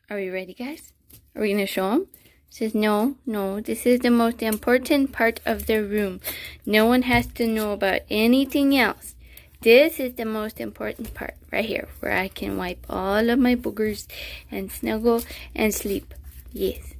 Are you ready, guys? Are we gonna show them? Says no, this is the most important part of the room. No one has to know about anything else. This is the most important part right here, where I can wipe all of my boogers and snuggle and sleep. Yes.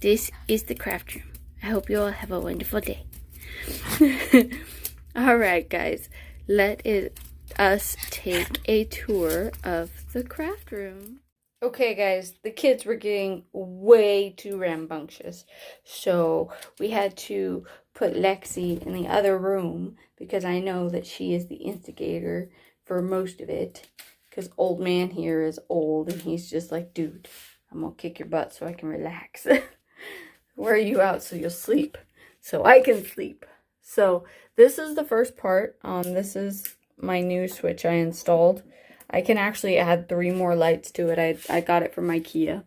This is the craft room. I hope you all have a wonderful day. Alright, guys. Let us take a tour of the craft room. Okay, guys, the kids were getting way too rambunctious, so we had to put Lexi in the other room because I know that she is the instigator for most of it, because old man here is old and he's just like, dude, I'm gonna kick your butt so I can relax. Wear you out so you'll sleep, so I can sleep. So this is the first part. This is my new switch I installed. I can actually add 3 more lights to it. I got it from IKEA.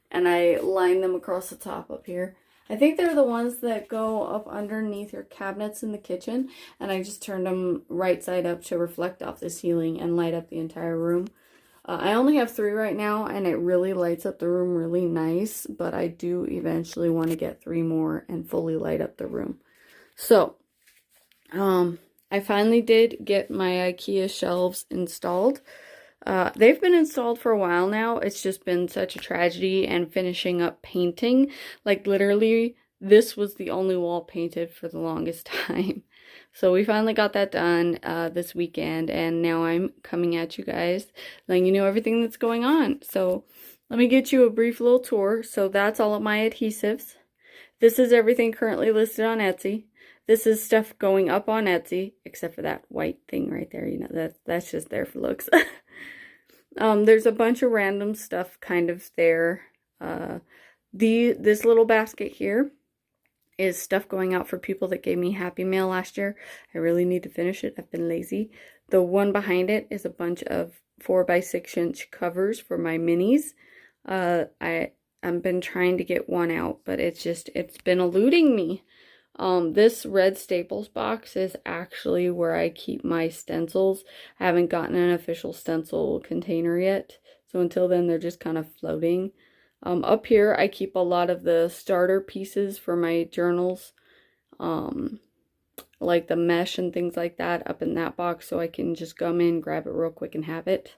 And I lined them across the top up here. I think they're the ones that go up underneath your cabinets in the kitchen. And I just turned them right side up to reflect off the ceiling and light up the entire room. I only have 3 right now, and it really lights up the room really nice. But I do eventually want to get 3 more and fully light up the room. So, I finally did get my IKEA shelves installed. They've been installed for a while now. It's just been such a tragedy, and finishing up painting. Like, literally, this was the only wall painted for the longest time. So we finally got that done this weekend, and now I'm coming at you guys, letting you know everything that's going on. So let me get you a brief little tour. So that's all of my adhesives. This is everything currently listed on Etsy. This is stuff going up on Etsy, except for that white thing right there. You know, that's just there for looks. There's a bunch of random stuff kind of there. This little basket here is stuff going out for people that gave me Happy Mail last year. I really need to finish it. I've been lazy. The one behind it is a bunch of 4x6" covers for my minis. I've been trying to get one out, but it's been eluding me. This red Staples box is actually where I keep my stencils. I haven't gotten an official stencil container yet, so until then they're just kind of floating. Up here I keep a lot of the starter pieces for my journals, like the mesh and things like that up in that box, so I can just come in, grab it real quick and have it.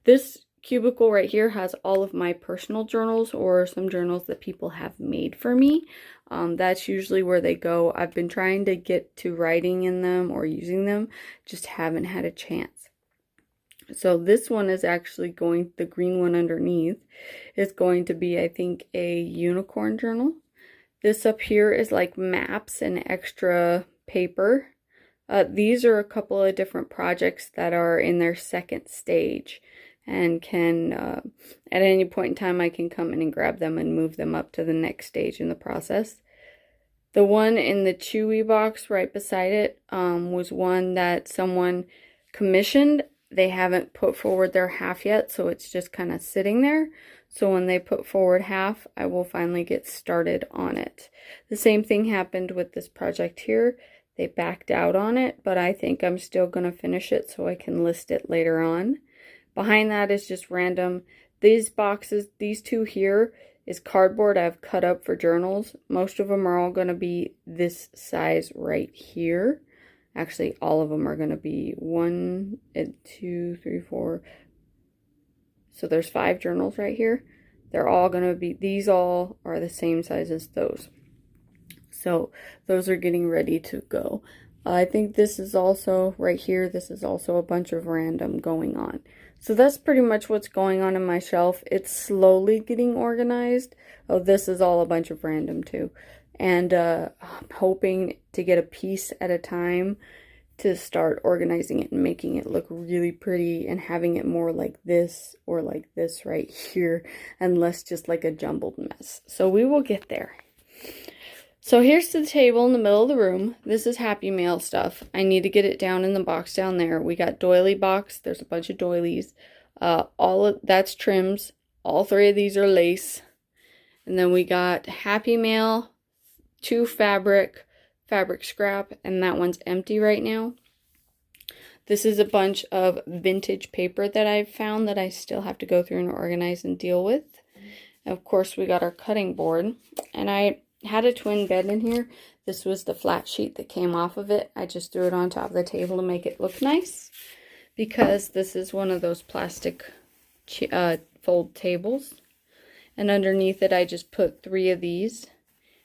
This cubicle right here has all of my personal journals, or some journals that people have made for me. That's usually where they go. I've been trying to get to writing in them or using them, just haven't had a chance. So this one is actually going, the green one underneath is going to be, I think, a unicorn journal. This up here is like maps and extra paper. These are a couple of different projects that are in their second stage, and can, at any point in time, I can come in and grab them and move them up to the next stage in the process. The one in the Chewy box right beside it was one that someone commissioned. They haven't put forward their half yet, so it's just kind of sitting there. So when they put forward half, I will finally get started on it. The same thing happened with this project here. They backed out on it, but I think I'm still going to finish it so I can list it later on. Behind that is just random. These boxes, these 2 here, is cardboard I've cut up for journals. Most of them are all going to be this size right here. Actually, all of them are going to be 1, 2, 3, 4. So there's 5 journals right here. They're all going to be, these all are the same size as those. So those are getting ready to go. I think this is also, right here, this is also a bunch of random going on. So that's pretty much what's going on in my shelf. It's slowly getting organized. Oh, this is all a bunch of random too. And I'm hoping to get a piece at a time to start organizing it and making it look really pretty and having it more like this or like this right here, and less just like a jumbled mess. So we will get there. So here's the table in the middle of the room. This is Happy Mail stuff. I need to get it down in the box down there. We got doily box. There's a bunch of doilies. All of that's trims. All 3 of these are lace. And then we got Happy Mail, 2 fabric, fabric scrap, and that one's empty right now. This is a bunch of vintage paper that I've found that I still have to go through and organize and deal with. Of course, we got our cutting board, and I had a twin bed in here. This was the flat sheet that came off of it. I just threw it on top of the table to make it look nice, because this is one of those plastic fold tables. And underneath it, I just put 3 of these.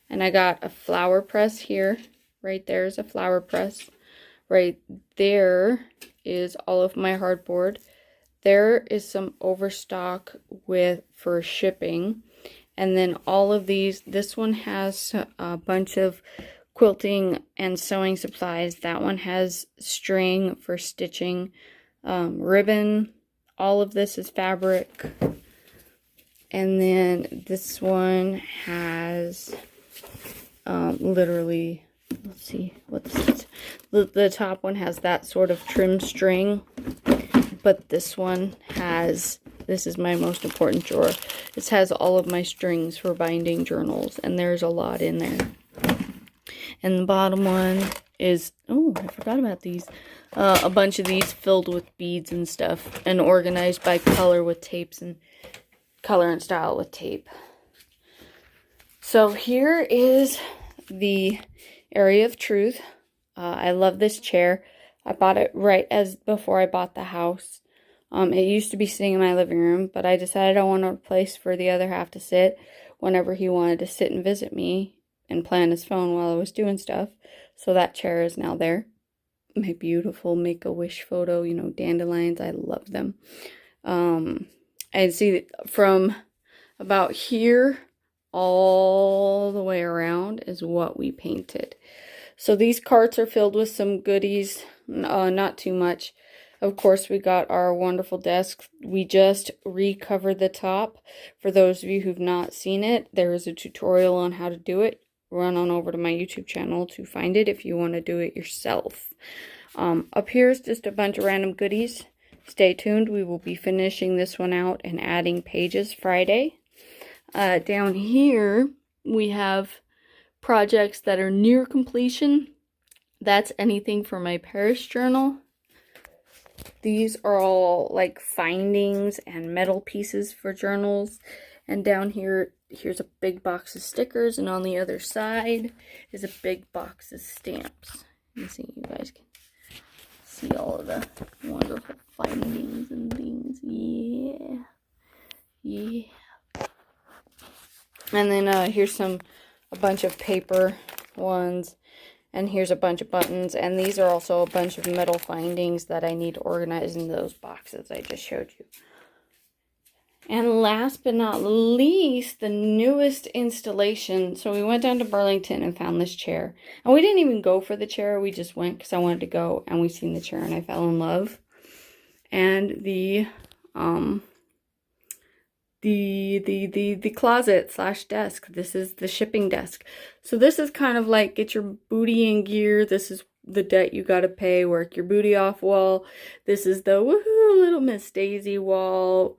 And I got a flower press here. Right there is a flower press. Right there is all of my hardboard. There is some overstock for shipping. And then all of these, this one has a bunch of quilting and sewing supplies. That one has string for stitching, ribbon. All of this is fabric. And then this one has literally, let's see, what's this? The top one has that sort of trim string. But this one has, this is my most important drawer. This has all of my strings for binding journals, and there's a lot in there. And the bottom one is, oh, I forgot about these. A bunch of these filled with beads and stuff, and organized by color with tapes and color and style with tape. So here is the area of truth. I love this chair. I bought it right as before I bought the house. It used to be sitting in my living room, but I decided I wanted a place for the other half to sit whenever he wanted to sit and visit me and play on his phone while I was doing stuff. So that chair is now there. My beautiful Make-A-Wish photo, you know, dandelions. I love them. I see from about here all the way around is what we painted. So these carts are filled with some goodies, not too much. Of course, we got our wonderful desk. We just recovered the top. For those of you who've not seen it, there is a tutorial on how to do it. Run on over to my YouTube channel to find it if you want to do it yourself. Up here is just a bunch of random goodies. Stay tuned. We will be finishing this one out and adding pages Friday. Down here, we have projects that are near completion. That's anything for my parish journal. These are all like findings and metal pieces for journals. And down here, here's a big box of stickers. And on the other side is a big box of stamps. Let me see, you guys can see all of the wonderful findings and things. Yeah. Yeah. And then here's a bunch of paper ones. And here's a bunch of buttons. And these are also a bunch of metal findings that I need to organize in those boxes I just showed you. And last but not least, the newest installation. So we went down to Burlington and found this chair. And we didn't even go for the chair. We just went because I wanted to go. And we seen the chair and I fell in love. And the closet / desk. This is the shipping desk. So this is kind of like get your booty in gear. This is the debt you gotta pay. Work your booty off wall. This is the woohoo little Miss Daisy wall.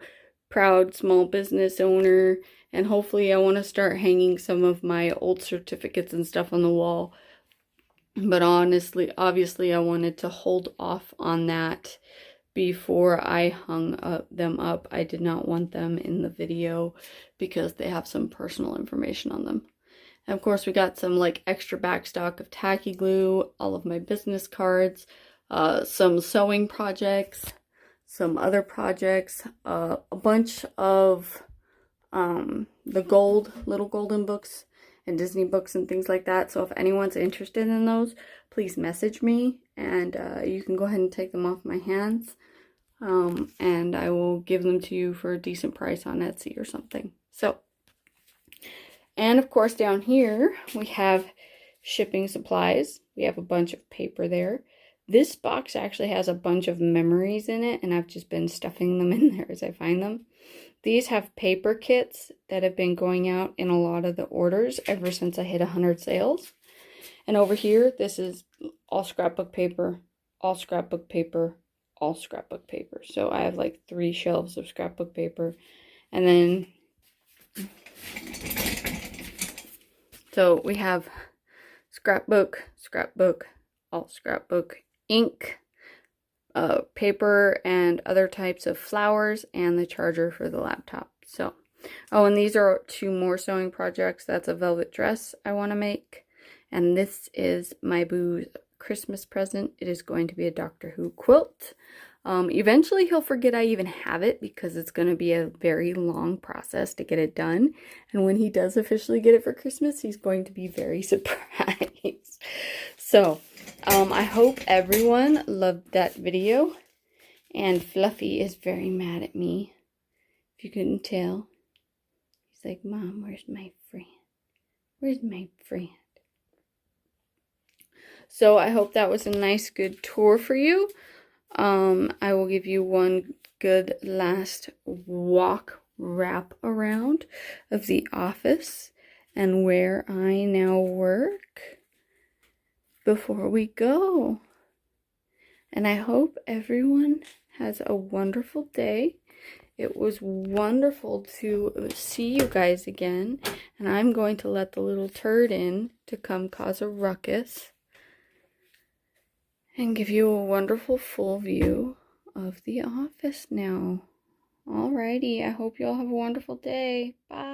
Proud small business owner. And hopefully I want to start hanging some of my old certificates and stuff on the wall. But obviously I wanted to hold off on that before I hung them up. I did not want them in the video because they have some personal information on them. And of course we got some like extra backstock of tacky glue, all of my business cards, some sewing projects, some other projects, a bunch of the little golden books and Disney books and things like that. So if anyone's interested in those, please message me and you can go ahead and take them off my hands. And I will give them to you for a decent price on Etsy or something. So, and of course down here we have shipping supplies. We have a bunch of paper there. This box actually has a bunch of memories in it, and I've just been stuffing them in there as I find them. These have paper kits that have been going out in a lot of the orders ever since I hit 100 sales. And over here, this is all scrapbook paper, all scrapbook paper, all scrapbook paper. So I have like 3 shelves of scrapbook paper. And then, so we have scrapbook, all scrapbook ink, paper, and other types of flowers, and the charger for the laptop. So, oh, and these are 2 more sewing projects. That's a velvet dress I want to make, and this is my boo's Christmas present. It is going to be a Doctor Who quilt. Eventually he'll forget I even have it because it's going to be a very long process to get it done. And when he does officially get it for Christmas, he's going to be very surprised. So, I hope everyone loved that video. And Fluffy is very mad at me. If you couldn't tell. He's like, Mom, where's my friend? Where's my friend? So I hope that was a nice, good tour for you. I will give you one good last wrap around of the office and where I now work before we go. And I hope everyone has a wonderful day. It was wonderful to see you guys again. And I'm going to let the little turd in to come cause a ruckus and give you a wonderful full view of the office now. Alrighty, I hope you all have a wonderful day. Bye.